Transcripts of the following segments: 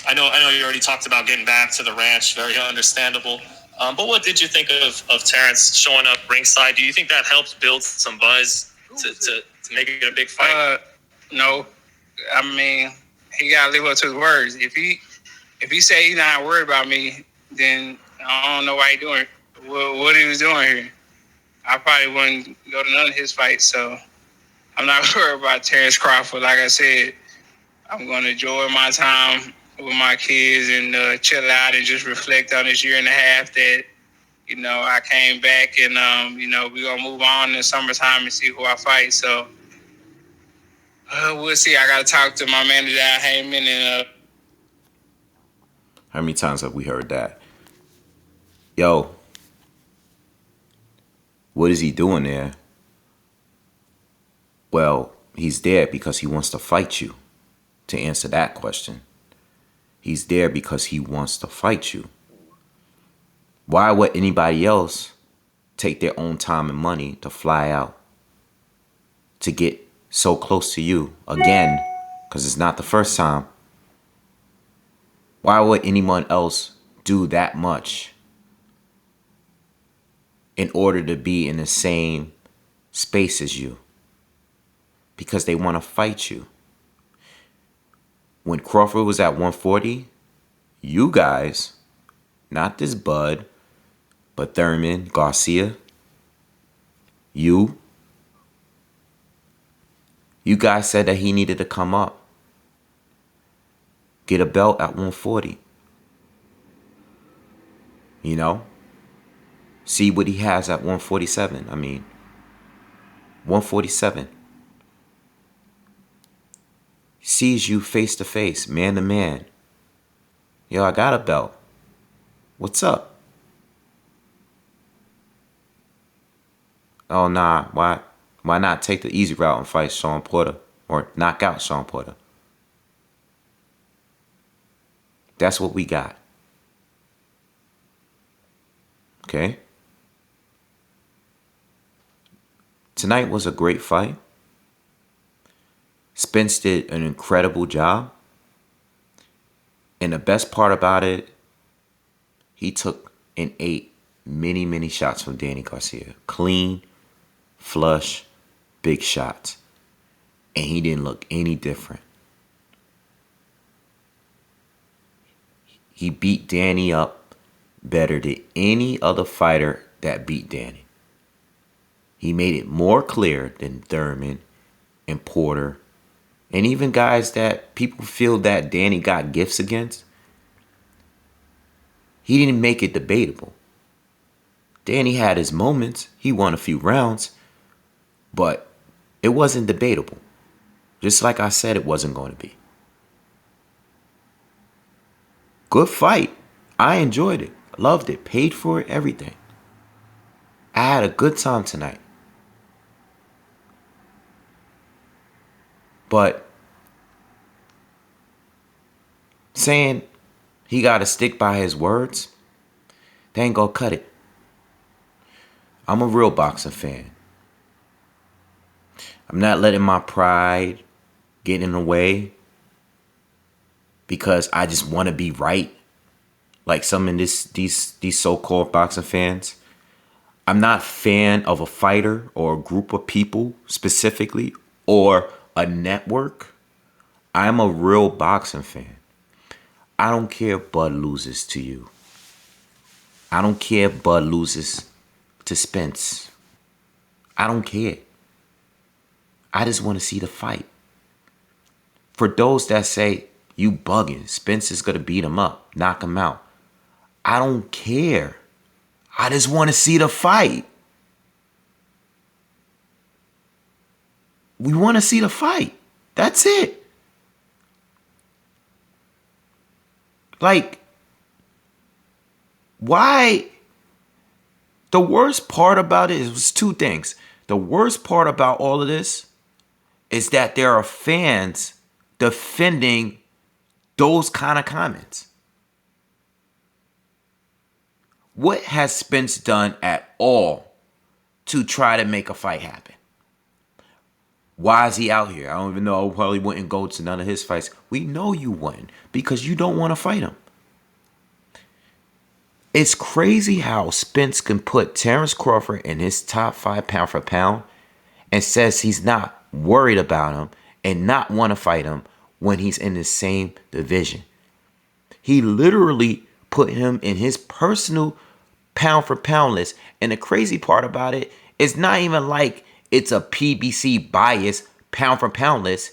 I know you already talked about getting back to the ranch. Very understandable. But what did you think of Terrence showing up ringside? Do you think that helped build some buzz to make it a big fight? No. I mean, he gotta live up to his words. If he say he's not worried about me, then I don't know why he doing what he was doing here. I probably wouldn't go to none of his fights. So I'm not worried about Terrence Crawford. Like I said, I'm going to enjoy my time with my kids and chill out and just reflect on this year and a half that, I came back and, we're going to move on in the summertime and see who I fight. So we'll see. I got to talk to my manager, Heyman, and How many times have we heard that? Yo, what is he doing there? Well, he's there because he wants to fight you. To answer that question, he's there because he wants to fight you. Why would anybody else take their own time and money to fly out to get so close to you again? Because it's not the first time. Why would anyone else do that much in order to be in the same space as you? Because they want to fight you. When Crawford was at 140, you guys, not this Bud, but Thurman, Garcia, you guys said that he needed to come up, get a belt at 140. See what he has at 147. 147. Sees you face to face, man to man. Yo, I got a belt. What's up? Oh, nah. Why not take the easy route and fight Sean Porter or knock out Sean Porter? That's what we got. Okay? Tonight was a great fight. Spence did an incredible job. And the best part about it, he took and ate many, many shots from Danny Garcia. Clean, flush, big shots. And he didn't look any different. He beat Danny up better than any other fighter that beat Danny. He made it more clear than Thurman and Porter and even guys that people feel that Danny got gifts against. He didn't make it debatable. Danny had his moments. He won a few rounds. But it wasn't debatable. Just like I said it wasn't going to be. Good fight. I enjoyed it. Loved it. Paid for it. Everything. I had a good time tonight. But saying he got to stick by his words, they ain't gonna cut it. I'm a real boxing fan. I'm not letting my pride get in the way because I just want to be right. Like some of these so-called boxing fans. I'm not a fan of a fighter or a group of people specifically or a network. I'm a real boxing fan. I don't care if Bud loses to you. I don't care if Bud loses to Spence. I don't care. I just want to see the fight. For those that say, you bugging, Spence is going to beat him up, knock him out. I don't care. I just want to see the fight. We want to see the fight. That's it. Like, why? The worst part about it was two things. The worst part about all of this is that there are fans defending those kind of comments. What has Spence done at all to try to make a fight happen? Why is he out here? I don't even know. I probably wouldn't go to none of his fights. We know you wouldn't because you don't want to fight him. It's crazy how Spence can put Terence Crawford in his top 5 pound for pound and says he's not worried about him and not want to fight him when he's in the same division. He literally put him in his personal pound for pound list. And the crazy part about it is not even like it's a PBC bias pound for pound list.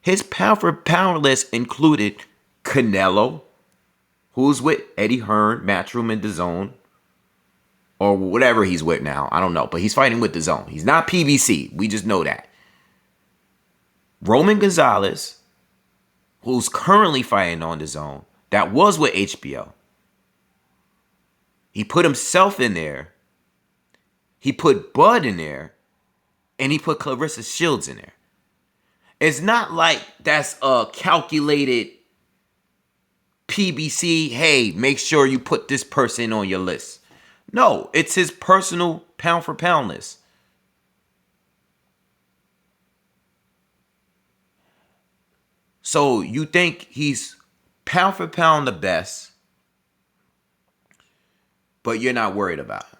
His pound for pound list included Canelo, who's with Eddie Hearn, Matchroom, and DAZN, or whatever he's with now. I don't know, but he's fighting with DAZN. He's not PBC. We just know that. Roman Gonzalez, who's currently fighting on DAZN, that was with HBO. He put himself in there. He put Bud in there. And he put Clarissa Shields in there. It's not like that's a calculated PBC, hey, make sure you put this person on your list. No, it's his personal pound for pound list. So you think he's pound for pound the best, but you're not worried about him.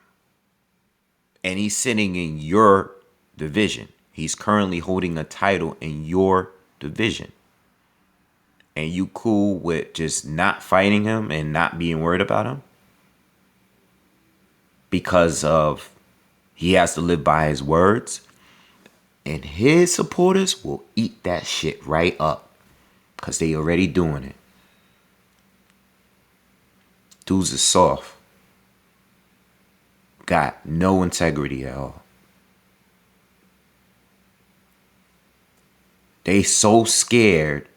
And he's sitting in your division. He's currently holding a title in your division. And you cool with just not fighting him and not being worried about him? Because of he has to live by his words. And his supporters will eat that shit right up. Because they already doing it. Dudes are soft. Got no integrity at all. They so scared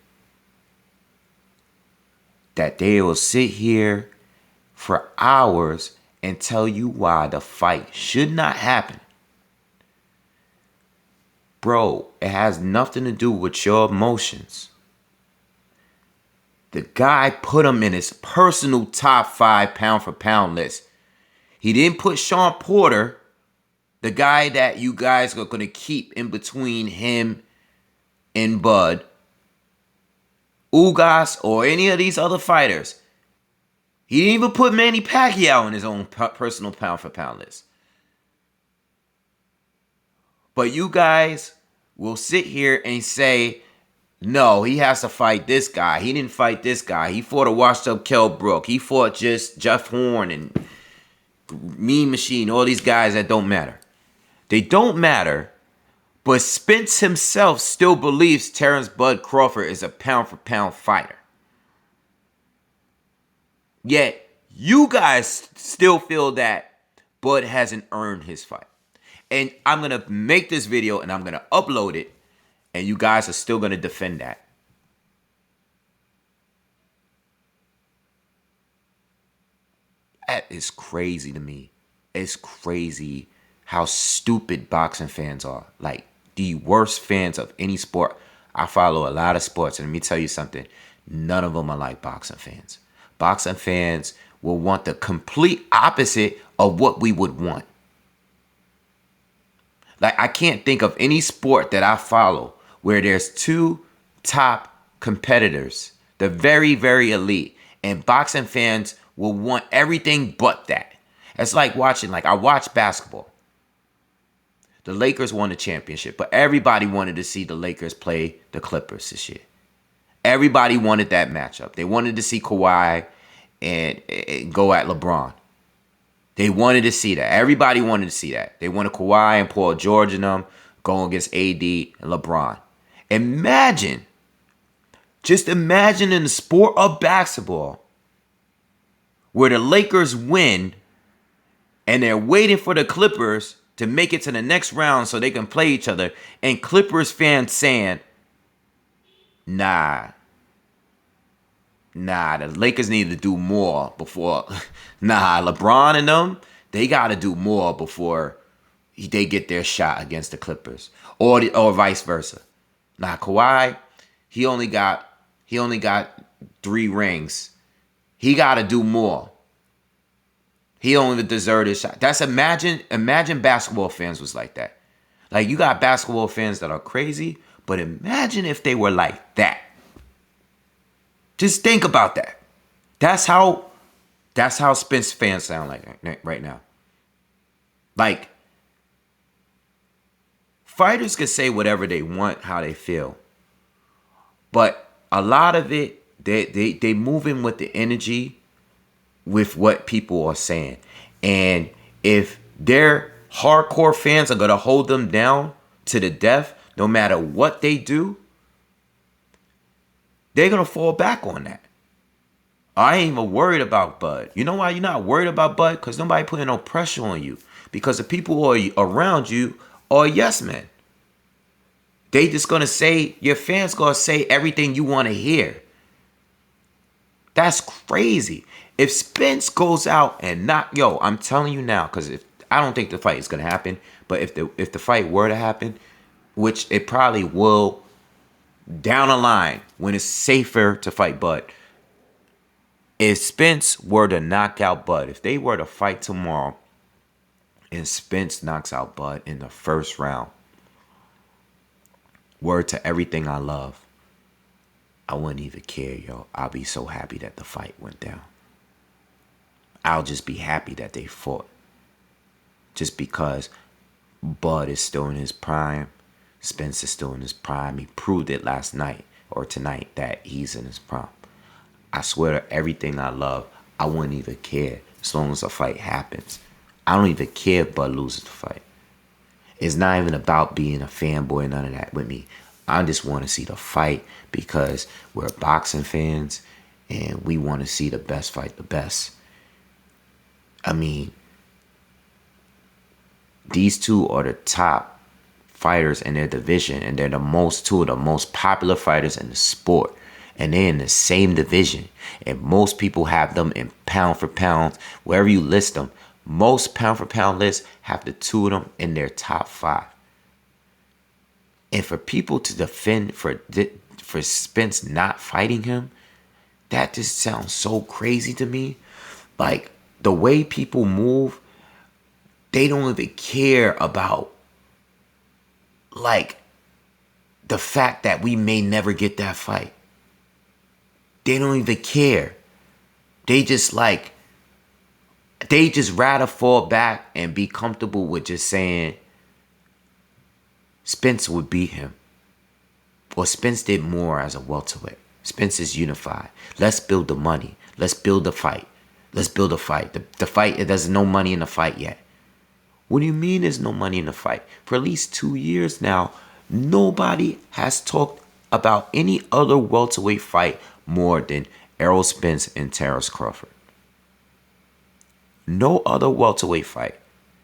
that they will sit here for hours and tell you why the fight should not happen. Bro, it has nothing to do with your emotions. The guy put him in his personal top 5 pound for pound list. He didn't put Sean Porter, the guy that you guys are going to keep in between him and Bud, Ugas, or any of these other fighters. He didn't even put Manny Pacquiao in his own personal pound for pound list. But you guys will sit here and say, no, he has to fight this guy. He didn't fight this guy. He fought a washed up Kell Brook. He fought just Jeff Horn and Mean Machine, all these guys that don't matter. They don't matter. But Spence himself still believes Terence Bud Crawford is a pound for pound fighter. Yet, you guys still feel that Bud hasn't earned his fight. And I'm going to make this video and I'm going to upload it. And you guys are still going to defend that. That is crazy to me. It's crazy how stupid boxing fans are. Like, the worst fans of any sport. I follow a lot of sports, and let me tell you something. None of them are like boxing fans. Boxing fans will want the complete opposite of what we would want. Like, I can't think of any sport that I follow where there's 2 top competitors, the very, very elite, and boxing fans will want everything but that. It's like watching, I watch basketball. The Lakers won the championship, but everybody wanted to see the Lakers play the Clippers this year. Everybody wanted that matchup. They wanted to see Kawhi and go at LeBron. They wanted to see that. Everybody wanted to see that. They wanted Kawhi and Paul George and them going against AD and LeBron. Just imagine in the sport of basketball where the Lakers win and they're waiting for the Clippers to make it to the next round so they can play each other. And Clippers fans saying, nah, the Lakers need to do more before. LeBron and them, they got to do more before they get their shot against the Clippers. Or vice versa. Kawhi, he only got 3 rings. He got to do more. He only deserved his shot. Imagine basketball fans was like that. Like, you got basketball fans that are crazy, but imagine if they were like that. Just think about that. That's how Spence fans sound like right now. Like, fighters can say whatever they want, how they feel. But a lot of it, they move in with the energy with what people are saying. And if their hardcore fans are going to hold them down to the death, no matter what they do, they're going to fall back on that. I ain't even worried about Bud. You know why you're not worried about Bud? Because nobody putting no pressure on you. Because the people who are around you are yes men. They just going to say, your fans going to say everything you want to hear. That's crazy. If Spence goes out and I'm telling you now, because I don't think the fight is going to happen, but if the fight were to happen, which it probably will down the line when it's safer to fight Bud. If Spence were to knock out Bud, if they were to fight tomorrow and Spence knocks out Bud in the first round, word to everything I love, I wouldn't even care, yo. I'll be so happy that the fight went down. I'll just be happy that they fought. Just because Bud is still in his prime. Spence is still in his prime. He proved it last night or tonight that he's in his prime. I swear to everything I love, I wouldn't even care as long as a fight happens. I don't even care if Bud loses the fight. It's not even about being a fanboy, none of that with me. I just want to see the fight because we're boxing fans and we want to see the best fight the best. I mean, these two are the top fighters in their division, and they're two of the most popular fighters in the sport. And they're in the same division. And most people have them in pound for pound. Wherever you list them, most pound for pound lists have the two of them in their top 5. And for people to defend for Spence not fighting him, that just sounds so crazy to me. Like, the way people move, they don't even care about, like, the fact that we may never get that fight. They don't even care. They just rather fall back and be comfortable with just saying Spence would beat him. Or Spence did more as a welterweight. Spence is unified. Let's build the money. Let's build the fight. Let's build a fight. The fight, there's no money in the fight yet. What do you mean there's no money in the fight? For at least 2 years now, nobody has talked about any other welterweight fight more than Errol Spence and Terrence Crawford. No other welterweight fight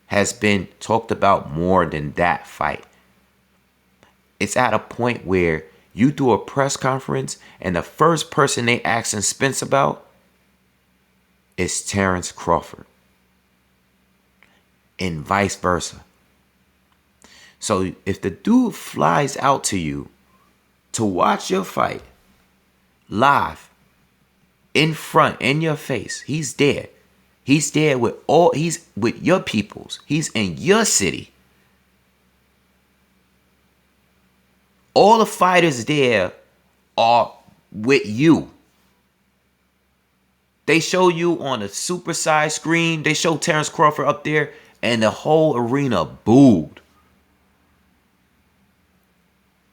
has been talked about more than that fight. It's at a point where you do a press conference and the first person they asking Spence about is Terrence Crawford. And vice versa. So if the dude flies out to you to watch your fight live, in front, in your face, he's there. He's there he's with your peoples. He's in your city. All the fighters there are with you. They show you on a supersized screen. They show Terrence Crawford up there, and the whole arena booed.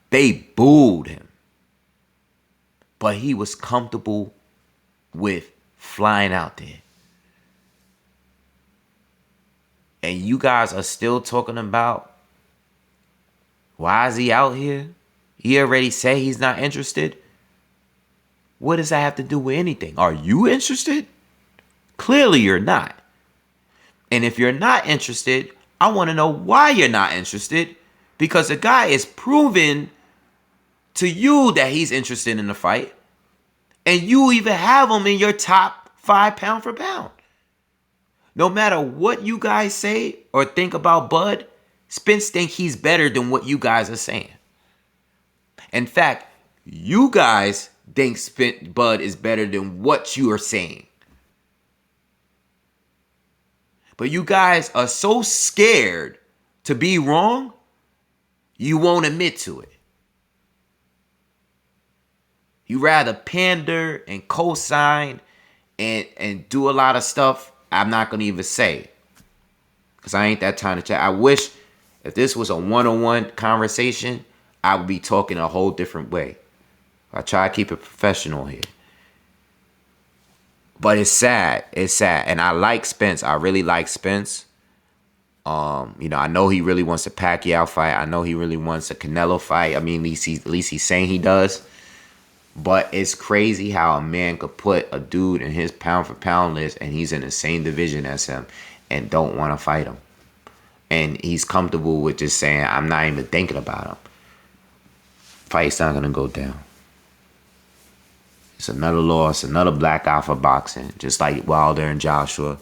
They booed him. But he was comfortable with flying out there. And you guys are still talking about, why is he out here? He already said he's not interested. What does that have to do with anything? Are you interested? Clearly you're not. And if you're not interested, I want to know why you're not interested. Because the guy is proven to you that he's interested in the fight. And you even have him in your top 5 pound for pound. No matter what you guys say or think about Bud, Spence thinks he's better than what you guys are saying. In fact, you guys think Bud is better than what you are saying. But you guys are so scared to be wrong You won't admit to it. You rather pander and co-sign and do a lot of stuff I'm not going to even say. Because I ain't that time to chat. I wish if this was a one-on-one conversation, I would be talking a whole different way. I try to keep it professional here. But it's sad. It's sad. And I like Spence. I really like Spence. I know he really wants a Pacquiao fight. I know he really wants a Canelo fight. I mean, at least he's saying he does. But it's crazy how a man could put a dude in his pound for pound list and he's in the same division as him and don't want to fight him. And he's comfortable with just saying, I'm not even thinking about him. Fight's not going to go down. It's another loss, another black eye for boxing. Just like Wilder and Joshua,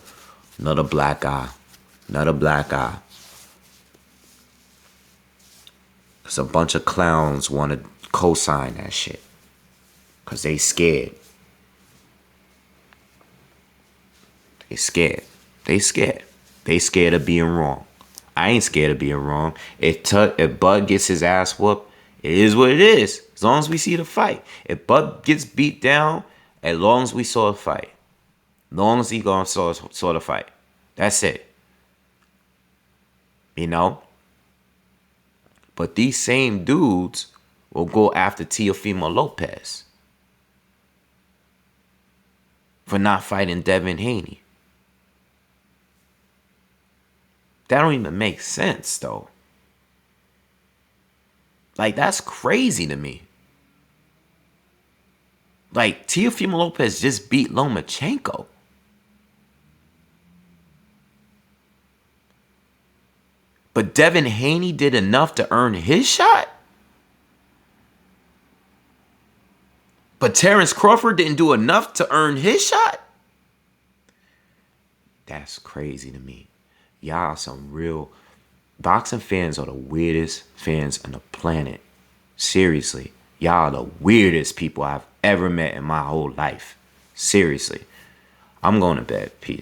another black eye. Another black eye. Because a bunch of clowns want to co-sign that shit. Because they scared. They scared. They scared. They scared of being wrong. I ain't scared of being wrong. If Bud gets his ass whooped, it is what it is. As long as we see the fight. If Bud gets beat down, as long as we saw the fight. As long as he saw the fight. That's it. But these same dudes will go after Teofimo Lopez for not fighting Devin Haney. That don't even make sense, though. Like, that's crazy to me. Like, Teofimo Lopez just beat Lomachenko. But Devin Haney did enough to earn his shot? But Terrence Crawford didn't do enough to earn his shot? That's crazy to me. Y'all some real... Boxing fans are the weirdest fans on the planet. Seriously. Y'all are the weirdest people I've ever met in my whole life. Seriously. I'm going to bed. Peace.